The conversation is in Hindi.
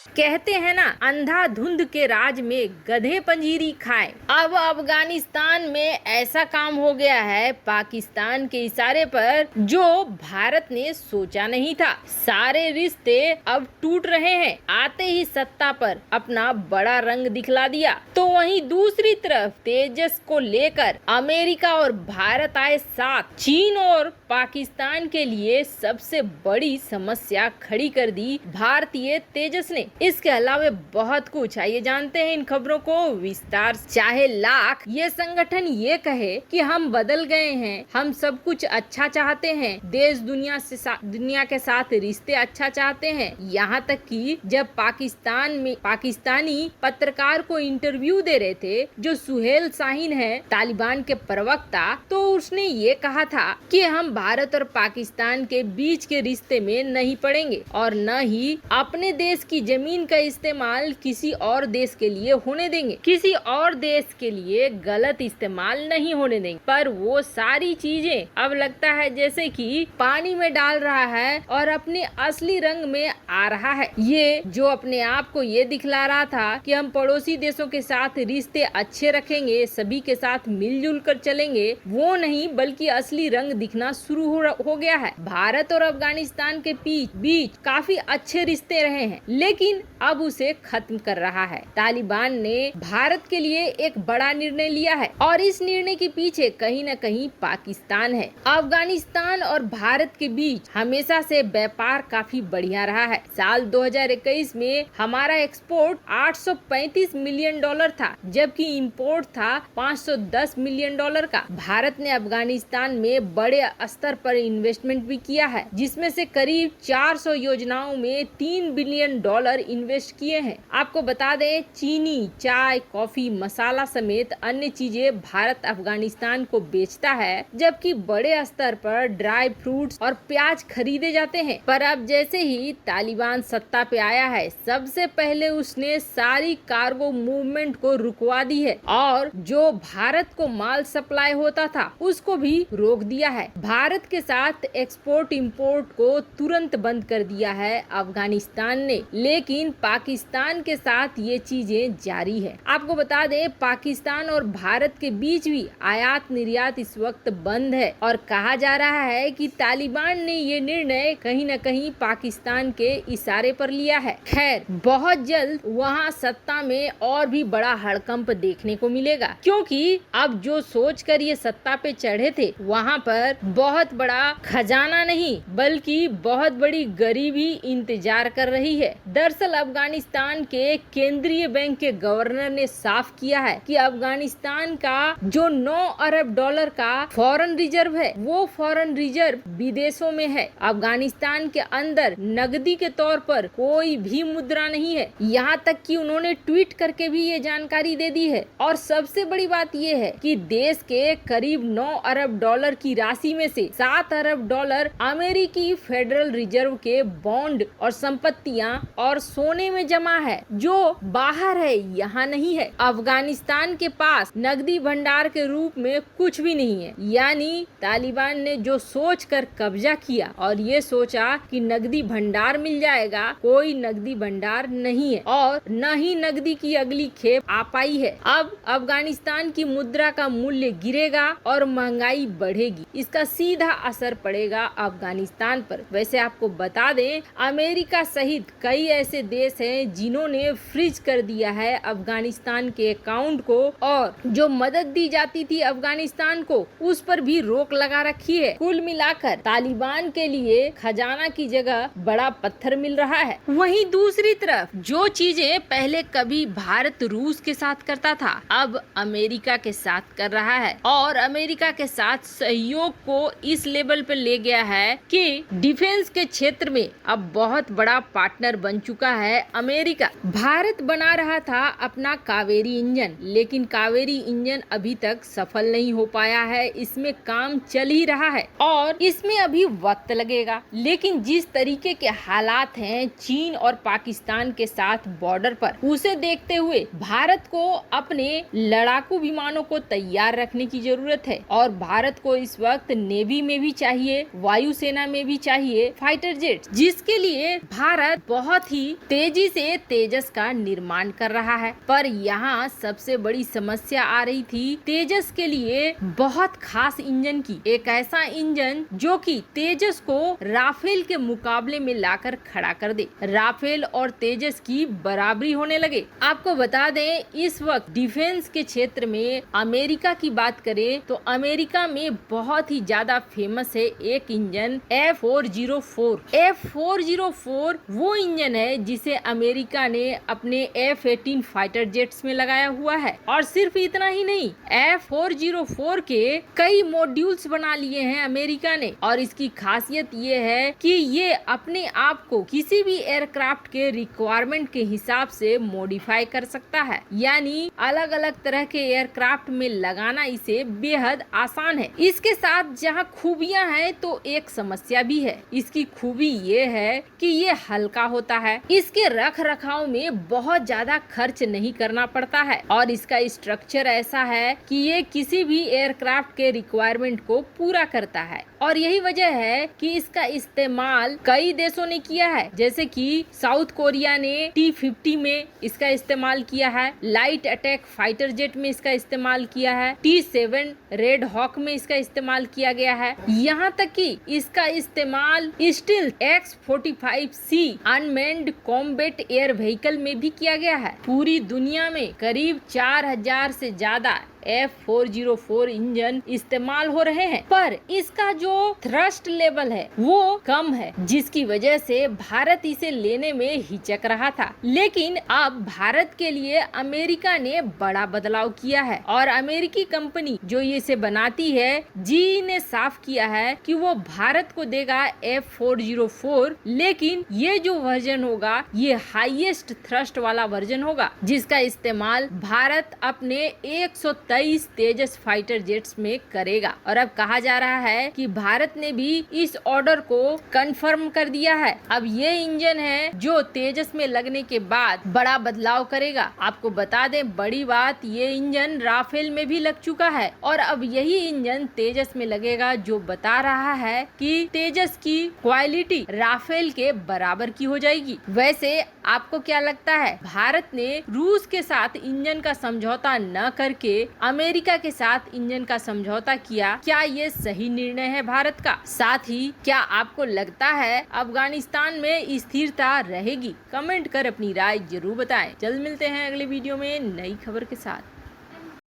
कहते हैं ना, अंधाधुंध के राज में गधे पंजीरी खाए। अब अफगानिस्तान में ऐसा काम हो गया है पाकिस्तान के इशारे पर जो भारत ने सोचा नहीं था। सारे रिश्ते अब टूट रहे हैं। आते ही सत्ता पर अपना बड़ा रंग दिखला दिया, तो वहीं दूसरी तरफ तेजस को लेकर अमेरिका और भारत आए साथ। चीन और पाकिस्तान के लिए सबसे बड़ी समस्या खड़ी कर दी भारतीय तेजस ने। इसके अलावा बहुत कुछ। आइए जानते हैं इन खबरों को विस्तार। चाहे लाख ये संगठन ये कहे कि हम बदल गए हैं, हम सब कुछ अच्छा चाहते हैं, देश दुनिया के साथ रिश्ते अच्छा चाहते हैं, यहाँ तक कि जब पाकिस्तान में पाकिस्तानी पत्रकार को इंटरव्यू दे रहे थे जो सुहेल शाहीन है, तालिबान के प्रवक्ता, तो उसने ये कहा था कि हम भारत और पाकिस्तान के बीच के रिश्ते में नहीं पड़ेंगे और न ही अपने देश की जमीन का इस्तेमाल किसी और देश के लिए होने देंगे, किसी और देश के लिए गलत इस्तेमाल नहीं होने देंगे। पर वो सारी चीजें अब लगता है जैसे कि पानी में डाल रहा है और अपने असली रंग में आ रहा है। ये जो अपने आप को ये दिखला रहा था कि हम पड़ोसी देशों के साथ रिश्ते अच्छे रखेंगे, सभी के साथ मिलजुल कर चलेंगे, वो नहीं बल्कि असली रंग दिखना शुरू हो गया है। भारत और अफगानिस्तान के बीच काफी अच्छे रिश्ते रहे हैं, लेकिन अब उसे खत्म कर रहा है। तालिबान ने भारत के लिए एक बड़ा निर्णय लिया है और इस निर्णय के पीछे कहीं न कहीं पाकिस्तान है। अफगानिस्तान और भारत के बीच हमेशा से व्यापार काफी बढ़िया रहा है। साल 2021 में हमारा एक्सपोर्ट 835 मिलियन डॉलर था, जबकि इंपोर्ट था 510 मिलियन डॉलर का। भारत ने अफगानिस्तान में बड़े स्तर पर इन्वेस्टमेंट भी किया है, जिसमें से करीब 400 योजनाओं में 3 बिलियन डॉलर इन्वेस्ट किए हैं। आपको बता दें, चीनी, चाय, कॉफी, मसाला समेत अन्य चीजें भारत अफगानिस्तान को बेचता है, जबकि बड़े स्तर पर ड्राई फ्रूट्स और प्याज खरीदे जाते हैं। पर अब जैसे ही तालिबान सत्ता पे आया है, सबसे पहले उसने सारी कार्गो मूवमेंट को रुकवा दी है और जो भारत को माल सप्लाई होता था उसको भी रोक दिया है। भारत के साथ एक्सपोर्ट इंपोर्ट को तुरंत बंद कर दिया है अफगानिस्तान ने, लेकिन पाकिस्तान के साथ ये चीजें जारी है। आपको बता दें, पाकिस्तान और भारत के बीच भी आयात निर्यात इस वक्त बंद है और कहा जा रहा है कि तालिबान ने ये निर्णय कहीं न कहीं पाकिस्तान के इशारे पर लिया है। खैर, बहुत जल्द वहाँ सत्ता में और भी बड़ा हड़कंप देखने को मिलेगा, क्योंकि अब जो सोच कर ये सत्ता पे चढ़े थे, वहाँ पर बहुत बड़ा खजाना नहीं बल्कि बहुत बड़ी गरीबी इंतजार कर रही है। दरअसल अफगानिस्तान के केंद्रीय बैंक के गवर्नर ने साफ किया है कि अफगानिस्तान का जो 9 अरब डॉलर का फॉरेन रिजर्व है, वो फॉरेन रिजर्व विदेशों में है। अफगानिस्तान के अंदर नकदी के तौर पर कोई भी मुद्रा नहीं है। यहाँ तक कि उन्होंने ट्वीट करके भी ये जानकारी दे दी है। और सबसे बड़ी बात ये है कि देश के करीब 9 अरब डॉलर की राशि में से 7 अरब डॉलर अमेरिकी फेडरल रिजर्व के बॉन्ड और संपत्तियां और सोने में जमा है, जो बाहर है, यहाँ नहीं है। अफगानिस्तान के पास नकदी भंडार के रूप में कुछ भी नहीं है। यानी तालिबान ने जो सोच कर कब्जा किया और ये सोचा कि नकदी भंडार मिल जाएगा, कोई नकदी भंडार नहीं है और न ही नकदी की अगली खेप आ पाई है। अब अफगानिस्तान की मुद्रा का मूल्य गिरेगा और महंगाई बढ़ेगी। इसका सीधा असर पड़ेगा अफगानिस्तान पर। वैसे आपको बता दें, अमेरिका सहित कई ऐसे देश हैं जिन्होंने फ्रीज कर दिया है अफगानिस्तान के अकाउंट को और जो मदद दी जाती थी अफगानिस्तान को, उस पर भी रोक लगा रखी है। कुल मिलाकर तालिबान के लिए खजाना की जगह बड़ा पत्थर मिल रहा है। वहीं दूसरी तरफ जो चीजें पहले कभी भारत रूस के साथ करता था, अब अमेरिका के साथ कर रहा है और अमेरिका के साथ सहयोग को इस लेवल पे ले गया है कि डिफेंस के क्षेत्र में अब बहुत बड़ा पार्टनर बन चुका है अमेरिका। भारत बना रहा था अपना कावेरी इंजन, लेकिन कावेरी इंजन अभी तक सफल नहीं हो पाया है। इसमें काम चल ही रहा है और इसमें अभी वक्त लगेगा। लेकिन जिस तरीके के हालात हैं चीन और पाकिस्तान के साथ बॉर्डर पर, उसे देखते हुए भारत को अपने लड़ाकू विमानों को तैयार रखने की जरूरत है और भारत को इस वक्त नेवी में भी चाहिए, वायुसेना में भी चाहिए फाइटर जेट, जिसके लिए भारत बहुत ही तेजी से तेजस का निर्माण कर रहा है। पर यहाँ सबसे बड़ी समस्या आ रही थी तेजस के लिए बहुत खास इंजन की, एक ऐसा इंजन जो कि तेजस को राफेल के मुकाबले में लाकर खड़ा कर दे, राफेल और तेजस की बराबरी होने लगे। आपको बता दें, इस वक्त डिफेंस के क्षेत्र में अमेरिका की बात करें तो अमेरिका में बहुत ही ज्यादा फेमस है एक इंजन F404। F404 वो इंजन है जिसे अमेरिका ने अपने F-18 फाइटर जेट्स में लगाया हुआ है। और सिर्फ इतना ही नहीं, F404 के कई मॉड्यूल्स बना लिए हैं अमेरिका ने। और इसकी खासियत ये है कि ये अपने आप को किसी भी एयरक्राफ्ट के रिक्वायरमेंट के हिसाब से मॉडिफाई कर सकता है, यानी अलग अलग तरह के एयरक्राफ्ट में लगाना इसे बेहद आसान है। इसके साथ जहाँ खूबियाँ हैं तो एक समस्या भी है। इसकी खूबी ये है कि ये हल्का होता है, इसके रख रखाव में बहुत ज्यादा खर्च नहीं करना पड़ता है और इसका स्ट्रक्चर ऐसा है कि ये किसी भी एयरक्राफ्ट के रिक्वायरमेंट को पूरा करता है। और यही वजह है कि इसका इस्तेमाल कई देशों ने किया है, जैसे कि साउथ कोरिया ने T-50 में इसका इस्तेमाल किया है, लाइट अटैक फाइटर जेट में इसका इस्तेमाल किया है, T-7 रेड हॉक में इसका इस्तेमाल किया गया है। यहाँ तक कि इसका इस्तेमाल stealth X-45C unmanned combat air vehicle में भी किया गया है। पूरी दुनिया में करीब 4000 से ज्यादा F404 इंजन इस्तेमाल हो रहे हैं, पर इसका जो थ्रस्ट लेवल है वो कम है, जिसकी वजह से भारत इसे लेने में हिचक रहा था। लेकिन अब भारत के लिए अमेरिका ने बड़ा बदलाव किया है और अमेरिकी कंपनी जो इसे बनाती है GE ने साफ किया है कि वो भारत को देगा F404, लेकिन ये जो वर्जन होगा ये हाईएस्ट थ्रस्ट वाला वर्जन होगा, जिसका इस्तेमाल भारत अपने 123 तेजस फाइटर जेट्स में करेगा। और अब कहा जा रहा है कि भारत ने भी इस ऑर्डर को कंफर्म कर दिया है। अब ये इंजन है जो तेजस में लगने के बाद बड़ा बदलाव करेगा। आपको बता दें, बड़ी बात, ये इंजन राफेल में भी लग चुका है और अब यही इंजन तेजस में लगेगा, जो बता रहा है कि तेजस की क्वालिटी राफेल के बराबर की हो जाएगी। वैसे आपको क्या लगता है, भारत ने रूस के साथ इंजन का समझौता न करके अमेरिका के साथ इंजन का समझौता किया, क्या ये सही निर्णय है भारत का? साथ ही क्या आपको लगता है अफगानिस्तान में स्थिरता रहेगी? कमेंट कर अपनी राय जरूर बताएं। जल्द मिलते हैं अगले वीडियो में नई खबर के साथ।